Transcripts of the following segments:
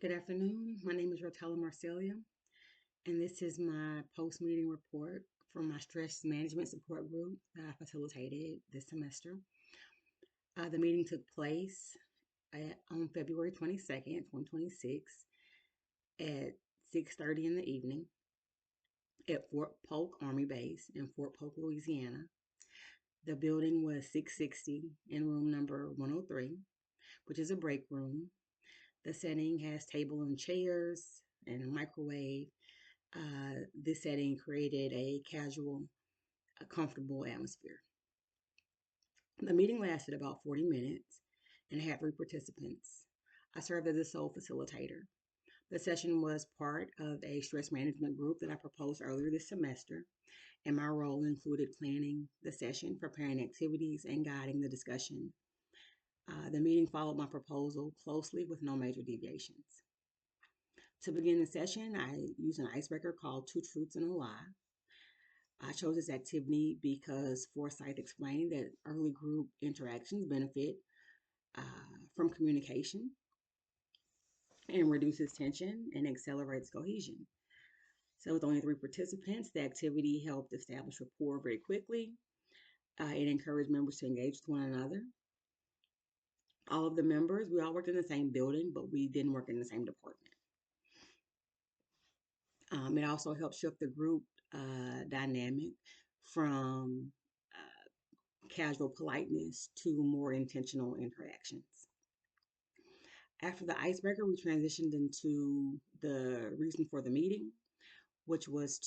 Good afternoon. My name is Rotella Marcelia, and this is my post meeting report from my stress management support group that I facilitated this semester. The meeting took place on February 22nd, 2026, at 6:30 in the evening at Fort Polk Army Base in Fort Polk, Louisiana. The building was 660 in room number 103, which is a break room. The setting has table and chairs and a microwave. This setting created a casual, comfortable atmosphere. The meeting lasted about 40 minutes and had 3 participants. I served as the sole facilitator. The session was part of a stress management group that I proposed earlier this semester, and my role included planning the session, preparing activities, and guiding the discussion. The meeting followed my proposal closely with no major deviations. To begin the session, I used an icebreaker called Two Truths and a Lie. I chose this activity because Forsyth explained that early group interactions benefit from communication and reduces tension and accelerates cohesion. So, with only 3 participants, the activity helped establish rapport very quickly. It encouraged members to engage with one another. All of the members, we all worked in the same building, but we didn't work in the same department. It also helped shift the group dynamic from casual politeness to more intentional interactions. After the icebreaker, we transitioned into the reason for the meeting, which was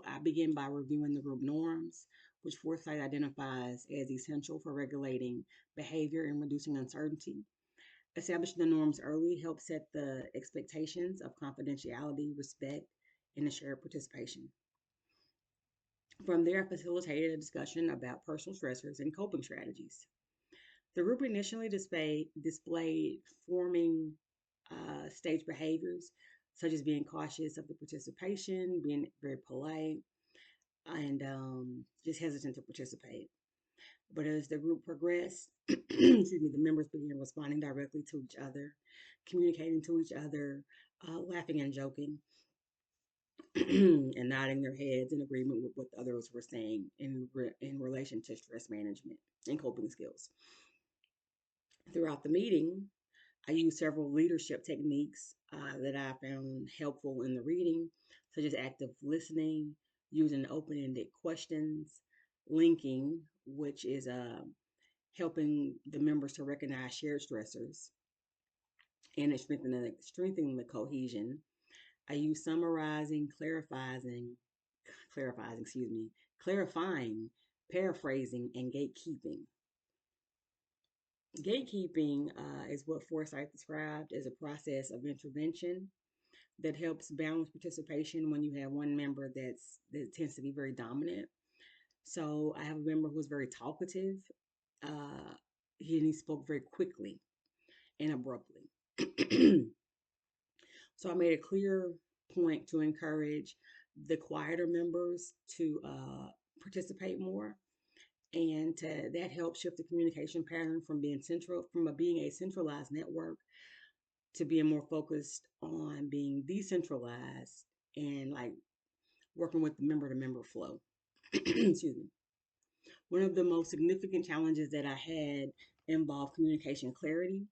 I began by reviewing the group norms, which Foresight identifies as essential for regulating behavior and reducing uncertainty. Establishing the norms early helps set the expectations of confidentiality, respect, and shared participation. From there, I facilitated a discussion about personal stressors and coping strategies. The group initially displayed forming stage behaviors, such as being cautious of the participation, being very polite, and just hesitant to participate. But as the group progressed, excuse me, the members began responding directly to each other, communicating to each other, laughing and joking, and nodding their heads in agreement with what others were saying in relation to stress management and coping skills. Throughout the meeting, I used several leadership techniques that I found helpful in the reading, such as active listening, using open ended questions, linking, which is helping the members to recognize shared stressors, and it's strengthening the cohesion. I use summarizing, clarifying, paraphrasing, and gatekeeping. Gatekeeping is what Forsyth described as a process of intervention that helps balance participation when you have one member that tends to be very dominant. So I have a member who was very talkative. Uh, he spoke very quickly and abruptly. So I made a clear point to encourage the quieter members to participate more, and that helped shift the communication pattern from being a centralized network to being more focused on being decentralized and like working with the member to member flow. Excuse me. One of the most significant challenges that I had involved communication clarity.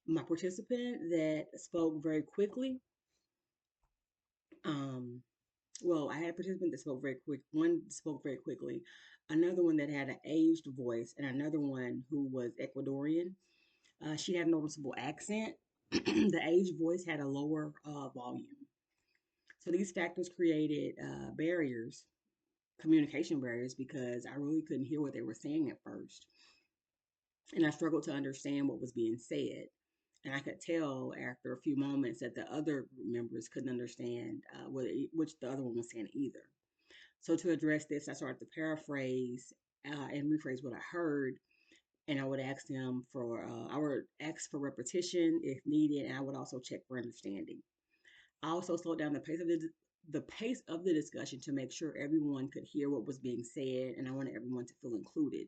My participant that spoke very quickly, um, I had a participant that spoke very quick. One spoke very quickly, another one that had an aged voice, and another one who was Ecuadorian. She had a noticeable accent. The aged voice had a lower volume. So these factors created communication barriers, because I really couldn't hear what they were saying at first. And I struggled to understand what was being said. And I could tell after a few moments that the other group members couldn't understand which the other one was saying either. So to address this, I started to paraphrase and rephrase what I heard, and I would ask for repetition if needed, and I would also check for understanding. I also slowed down the pace of the discussion to make sure everyone could hear what was being said, and I wanted everyone to feel included.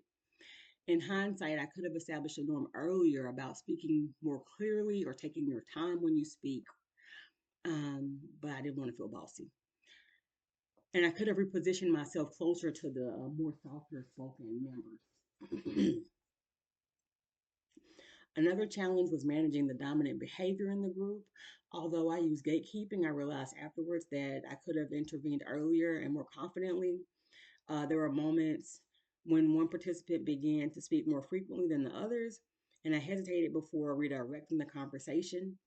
In hindsight, I could have established a norm earlier about speaking more clearly or taking your time when you speak, but I didn't want to feel bossy. And I could have repositioned myself closer to the more softer spoken members. Another challenge was managing the dominant behavior in the group. Although I used gatekeeping, I realized afterwards that I could have intervened earlier and more confidently. There were moments when one participant began to speak more frequently than the others, and I hesitated before redirecting the conversation.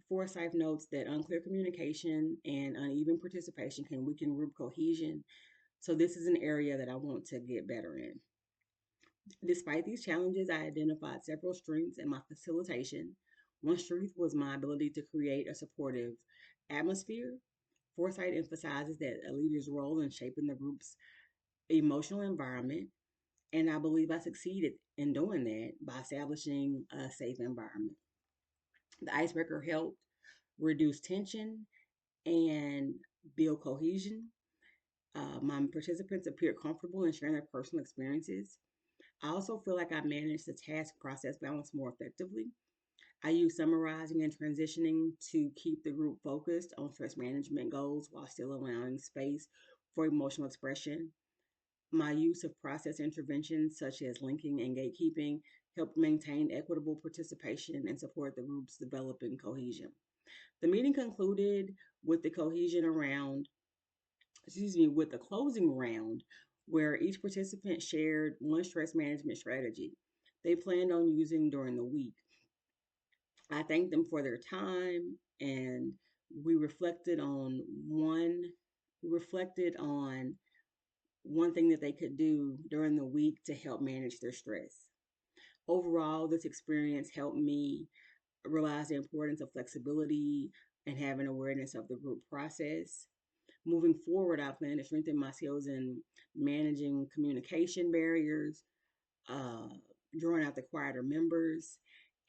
Forsyth notes that unclear communication and uneven participation can weaken group cohesion, so this is an area that I want to get better in. Despite these challenges, I identified several strengths in my facilitation. One strength was my ability to create a supportive atmosphere. Foresight emphasizes that a leader's role in shaping the group's emotional environment, and I believe I succeeded in doing that by establishing a safe environment. The icebreaker helped reduce tension and build cohesion. My participants appeared comfortable in sharing their personal experiences. I also feel like I managed the task process balance more effectively. I use summarizing and transitioning to keep the group focused on stress management goals while still allowing space for emotional expression. My use of process interventions such as linking and gatekeeping helped maintain equitable participation and support the group's developing cohesion. The meeting concluded with the cohesion around, with the closing round where each participant shared one stress management strategy they planned on using during the week. I thanked them for their time, and we reflected on one thing that they could do during the week to help manage their stress. Overall, this experience helped me realize the importance of flexibility and having awareness of the group process. Moving forward, I plan to strengthen my skills in managing communication barriers, uh, drawing out the quieter members,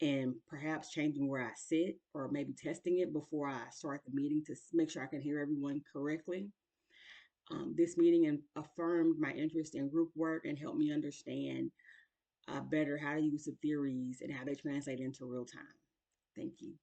and perhaps changing where I sit or maybe testing it before I start the meeting to make sure I can hear everyone correctly. This meeting affirmed my interest in group work and helped me understand better how to use the theories and how they translate into real time. Thank you.